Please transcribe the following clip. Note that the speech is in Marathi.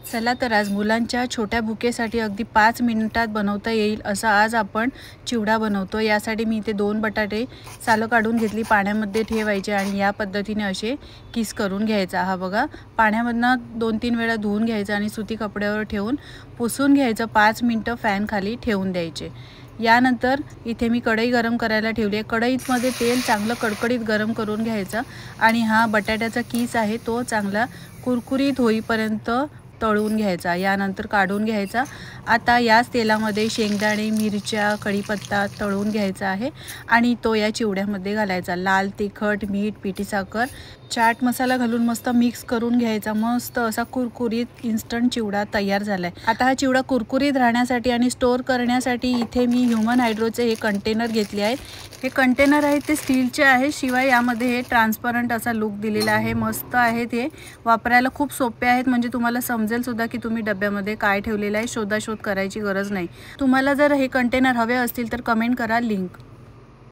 चला तर आज मुलांच्या छोट्या भुकेसाठी अगदी 5 मिनिटात बनवता येईल असा आज आपण चिवडा बनवतो। यासाठी मी इथे 2 बटाटे सालं काढून घेतली, पाण्यामध्ये ठेवायचे आणि या पद्धतीने असे किस करून घ्यायचा। हा बघा, पाण्यामधनं 2-3 वेळा धुवून घ्यायचा आणि सुती कपड्यावर ठेवून पुसून घ्यायचं। 5 मिनिटं फॅन खाली ठेवून द्यायचे। यानंतर इथे मी कढई गरम करायला ठेवली आहे। कढईमध्ये तेल चांगलं कडकडीत गरम करून घ्यायचं आणि हा बटाट्याचा किस आहे तो चांगला कुरकुरीत होईपर्यंत तळून घ्यायचा। यानंतर काढून घ्यायचा। आता याच तेलामध्ये शेंगदाणे, मिरच्या, कढीपत्ता तळून घ्यायचा आहे आणि तो या चिवड्यामध्ये घालायचा। लाल तिखट, मीठ, पिठी साखर, चाट मसाला घालून मस्त मिक्स करून घ्यायचा। मस्त असा कुरकुरीत इन्स्टंट चिवडा तयार झालाय। आता हा चिवडा कुरकुरीत राहण्यासाठी आणि स्टोर करण्यासाठी इथे मी ह्यूमन हायड्रोचे हे कंटेनर घेतले आहे। हे कंटेनर आहे ते स्टीलचे आहे, शिवाय यामध्ये हे ट्रान्सपरंट असा लुक दिलेला आहे। मस्त आहेत, हे वापरायला खूप सोपे आहेत, म्हणजे तुम्हाला समजेल सुद्धा की तुम्ही डब्यामध्ये काय ठेवलेलं आहे। शोधाशोध करायची गरज नाही। तुम्हाला जर हे कंटेनर हवे असतील तर कमेंट करा लिंक।